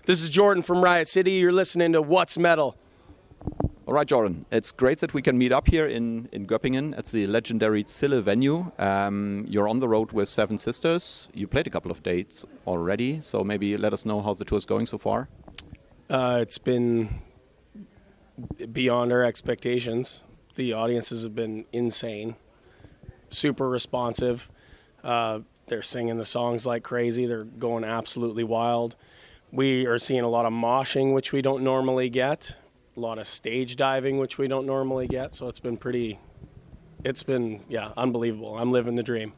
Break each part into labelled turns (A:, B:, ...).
A: This is Jordan from Riot City. You're listening to What's Metal.
B: All right, Jordan. It's great that we can meet up here in Göppingen at the legendary Zille venue. You're on the road with Seven Sisters. You played a couple of dates already, so maybe let us know how the tour is going so far.
A: It's been beyond our expectations. The audiences have been insane, super responsive. They're singing the songs like crazy. They're going absolutely wild. We are seeing a lot of moshing, which we don't normally get. A lot of stage diving, which we don't normally get. So it's been unbelievable. I'm living the dream.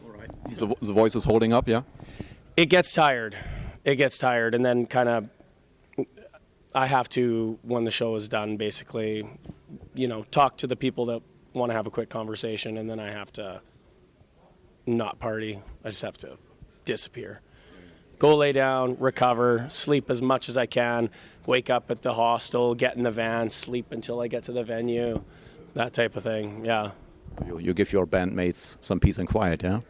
B: All right. The voice is holding up, yeah?
A: It gets tired. And then kind of, I have to, when the show is done, basically, talk to the people that want to have a quick conversation, and then I have to not party. I just have to disappear. Go lay down, recover, sleep as much as I can, wake up at the hostel, get in the van, sleep until I get to the venue, that type of thing, yeah.
B: You give your bandmates some peace and quiet, yeah?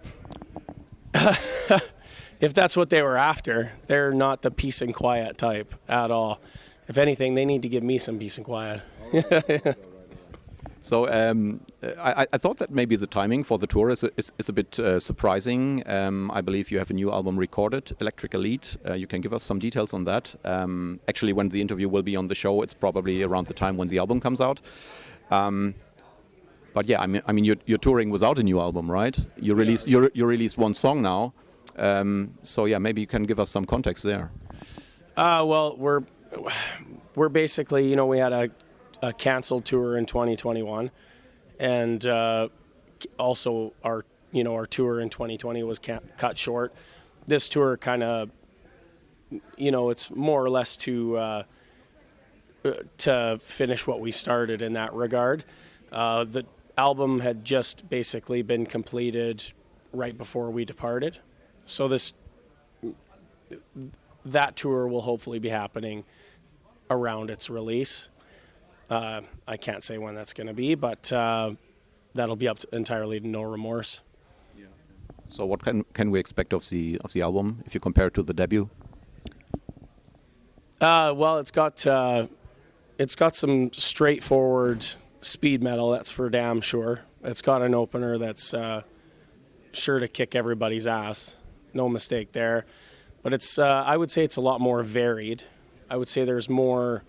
A: If that's what they were after, they're not the peace and quiet type at all. If anything, they need to give me some peace and quiet.
B: So I thought that maybe the timing for the tour is a bit surprising. I believe you have a new album recorded, Electric Elite. You can give us some details on that. Actually, when the interview will be on the show, it's probably around the time when the album comes out. But yeah, I mean, you're touring without a new album, right? You released one song now. So yeah, maybe you can give us some context there.
A: Well, we're basically, we had a canceled tour in 2021, and also our tour in 2020 was cut short. This tour kind of, it's more or less to finish what we started in that regard. The album had just basically been completed right before we departed, so that tour will hopefully be happening around its release. I can't say when that's going to be, but that'll be entirely to No Remorse.
B: Yeah. So what can we expect of the album if you compare it to the debut?
A: Well, it's got some straightforward speed metal, that's for damn sure. It's got an opener that's sure to kick everybody's ass, no mistake there. But I would say it's a lot more varied. I would say there's more.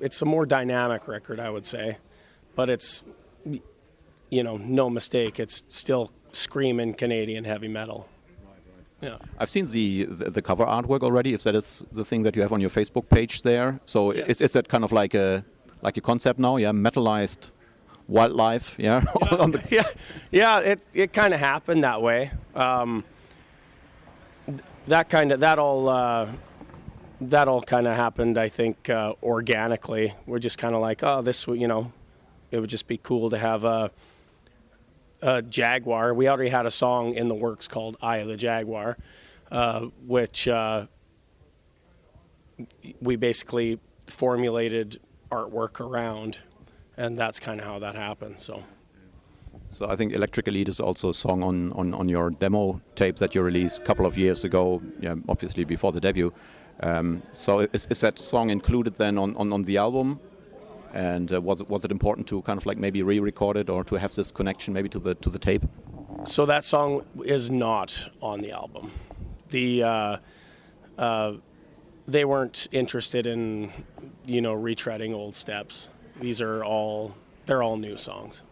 A: It's a more dynamic record, I would say, but it's, no mistake. It's still screaming Canadian heavy metal. Right. Yeah.
B: I've seen the cover artwork already. If that is the thing that you have on your Facebook page there, so yeah. Is that kind of like a concept now? Yeah, metalized wildlife. Yeah.
A: It kind of happened that way. That all kind of happened, I think, organically. We're just kind of like, this, it would just be cool to have a Jaguar. We already had a song in the works called Eye of the Jaguar, which we basically formulated artwork around, and that's kind of how that happened. So
B: I think Electric Elite is also a song on your demo tape that you released a couple of years ago, yeah, obviously before the debut. So is that song included then on the album? And was it important to kind of like maybe re-record it or to have this connection maybe to the tape?
A: So that song is not on the album. They weren't interested in retreading old steps. They're all new songs.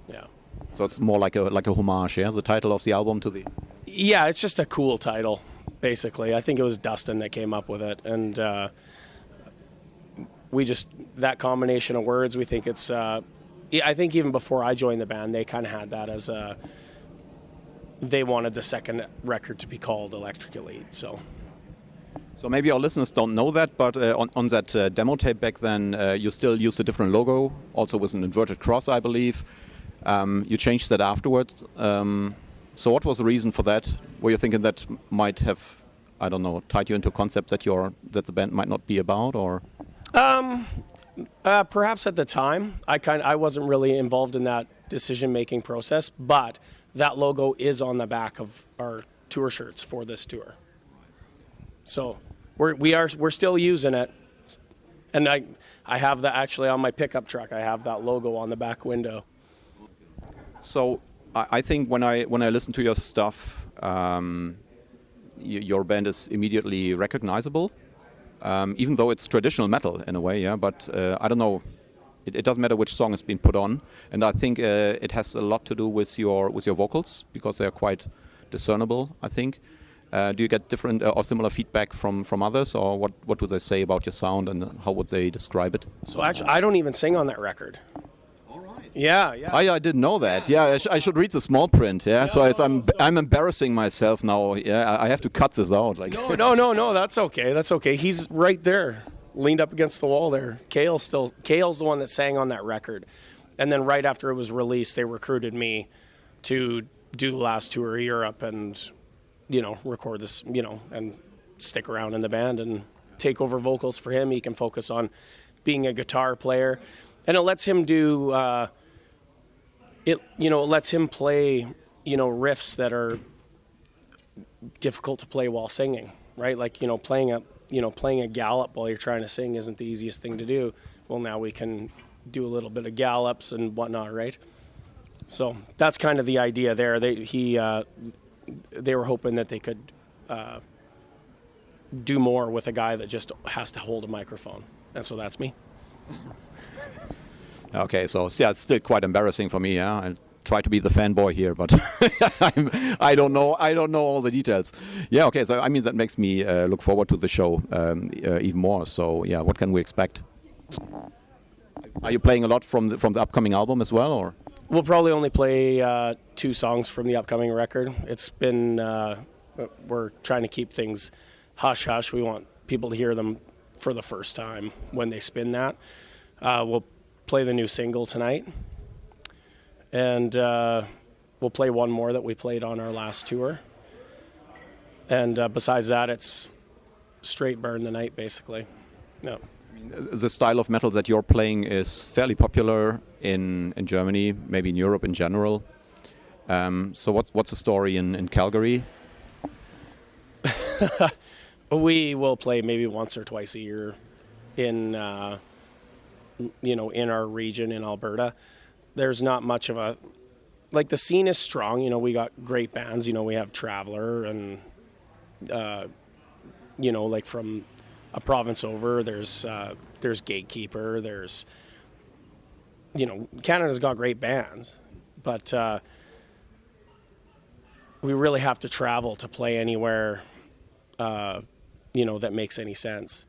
A: Yeah.
B: So it's more like a homage, yeah. The title of the album to the.
A: Yeah, it's just a cool title. Basically, I think it was Dustin that came up with it, and that combination of words, we think it's. I think even before I joined the band, they kind of had that as they wanted the second record to be called Electric Elite. So
B: maybe our listeners don't know that, but on that demo tape back then, you still used a different logo, also with an inverted cross, I believe. You changed that afterwards. So what was the reason for that? Were you thinking that might have, I don't know, tied you into a concept that the band might not be about, or?
A: Perhaps at the time, I wasn't really involved in that decision-making process, but that logo is on the back of our tour shirts for this tour. So we're still using it, and I have that actually on my pickup truck. I have that logo on the back window.
B: So I think when I listen to your stuff, your band is immediately recognizable, even though it's traditional metal in a way. Yeah, but I don't know. It doesn't matter which song has been put on, and I think it has a lot to do with your vocals because they are quite discernible. I think. Do you get different or similar feedback from others, or what do they say about your sound, and how would they describe it?
A: So actually, I don't even sing on that record.
B: All right.
A: Yeah.
B: I didn't know that. Yeah, I should read the small print. Yeah, so I'm embarrassing myself now. Yeah, I have to cut this out. Like.
A: No. That's okay. That's okay. He's right there, leaned up against the wall there. Kale's the one that sang on that record, and then right after it was released, they recruited me to do the last tour of Europe and, record this, and stick around in the band and take over vocals for him. He can focus on being a guitar player, and it lets him do. It lets him play, riffs that are difficult to play while singing, right? Like, playing a gallop while you're trying to sing isn't the easiest thing to do. Well, now we can do a little bit of gallops and whatnot, right? So that's kind of the idea there. They were hoping that they could do more with a guy that just has to hold a microphone, and so that's me.
B: Okay, so yeah, it's still quite embarrassing for me. Yeah, I try to be the fanboy here, but I don't know all the details. Yeah, okay, so I mean that makes me look forward to the show even more. So yeah, what can we expect? Are you playing a lot from the upcoming album as well, or?
A: We'll probably only play 2 songs from the upcoming record. It's been we're trying to keep things hush hush. We want people to hear them for the first time when they spin that. We'll play the new single tonight, and we'll play one more that we played on our last tour. And besides that, it's straight burn the night, basically. No.
B: The style of metal that you're playing is fairly popular in Germany, maybe in Europe in general. So what's the story in Calgary?
A: We will play maybe once or twice a year in in our region in Alberta. There's not much of a, like, the scene is strong. We got great bands. We have Traveler and like from a province over, there's Gatekeeper, there's, Canada's got great bands, but we really have to travel to play anywhere, that makes any sense.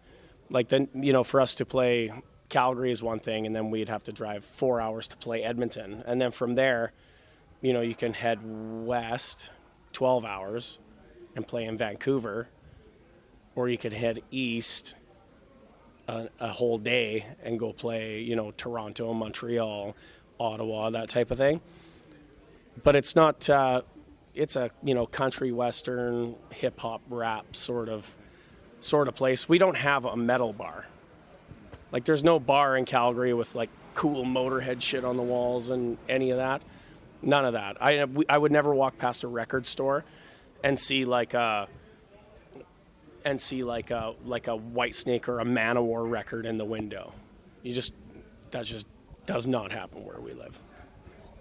A: Like, then, for us to play Calgary is one thing, and then we'd have to drive 4 hours to play Edmonton. And then from there, you can head west 12 hours and play in Vancouver, or you could head east a whole day and go play, Toronto, Montreal, Ottawa, that type of thing. But it's not, it's a, country western, hip hop, rap sort of place. We don't have a metal bar. Like, there's no bar in Calgary with, like, cool Motorhead shit on the walls and any of that. None of that. I would never walk past a record store and see like a Whitesnake or a Manowar record in the window. That just does not happen where we live.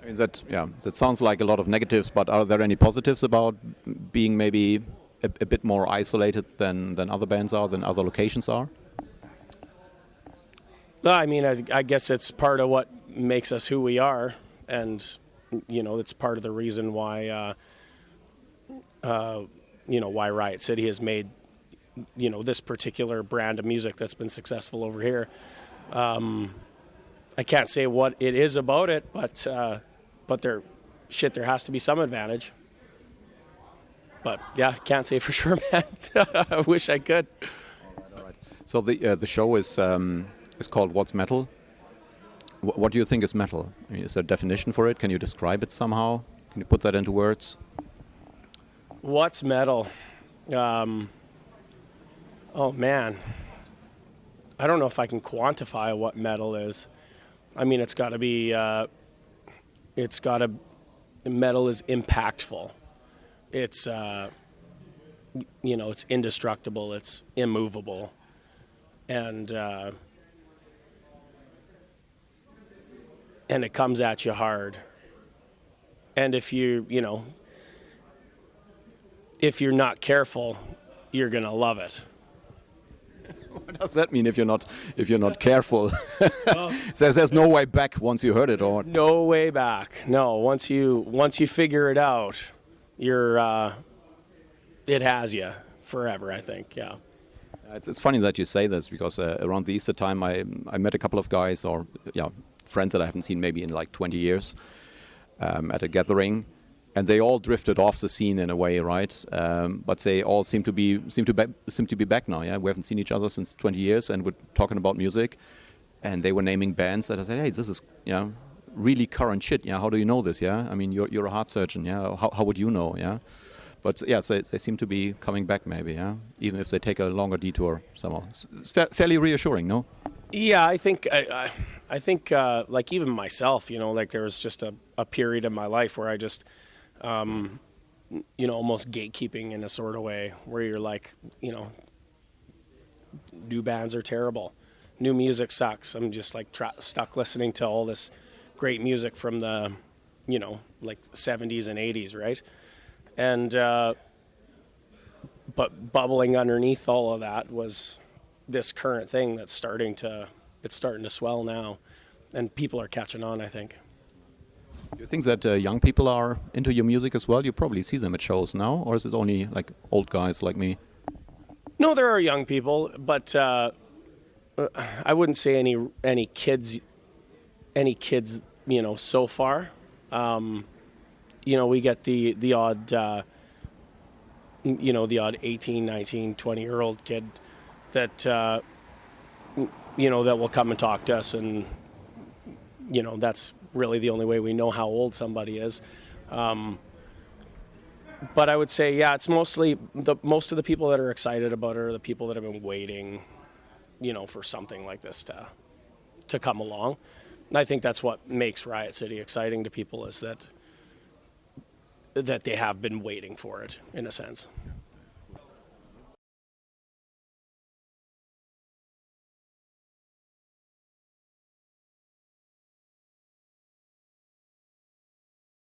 B: I mean, that sounds like a lot of negatives, but are there any positives about being maybe a bit more isolated than other bands are, than other locations are?
A: No, I mean, I guess it's part of what makes us who we are, and it's part of the reason why why Riot City has made this particular brand of music that's been successful over here. I can't say what it is about it, but there has to be some advantage. But yeah, can't say for sure, man. I wish I could.
B: All right. So the show is called What's Metal? What do you think is metal? I mean, is there a definition for it? Can you describe it somehow? Can you put that into words?
A: What's metal? Oh man, I don't know if I can quantify what metal is. I mean, it's got to be. Metal is impactful. It's it's indestructible, it's immovable, and it comes at you hard. And if if you're not careful, you're gonna love it.
B: What does that mean if you're not careful? Says there's no way back once you heard it, or
A: no way back. No, once you figure it out, it has you forever, I think. Yeah.
B: It's funny that you say this, because around the Easter time I met a couple of guys, or friends that I haven't seen maybe in like 20 years, at a gathering, and they all drifted off the scene in a way, right? But they all seem to be back now. Yeah, we haven't seen each other since 20 years, and we're talking about music, and they were naming bands that I said, hey, this is really current shit. Yeah, how do you know this? Yeah, I mean you're a heart surgeon. Yeah, how would you know? Yeah. But yeah, so they seem to be coming back, maybe, yeah. Even if they take a longer detour somehow, it's fairly reassuring, no?
A: Yeah, I think like even myself, like there was just a period in my life where I just, almost gatekeeping in a sort of way, where you're like, new bands are terrible, new music sucks. I'm just like stuck listening to all this great music from the, like 70s and 80s, right? And but bubbling underneath all of that was this current thing that's starting to swell now, and people are catching on, I think.
B: Do you think that young people are into your music as well? You probably see them at shows now, or is it only like old guys like me?
A: No, there are young people, but I wouldn't say any kids, so far. We get the odd, the odd 18, 19, 20-year-old kid that, that will come and talk to us, and, that's really the only way we know how old somebody is. But I would say, yeah, it's mostly most of the people that are excited about it are the people that have been waiting, for something like this to come along. And I think that's what makes Riot City exciting to people, is that they have been waiting for it, in a sense.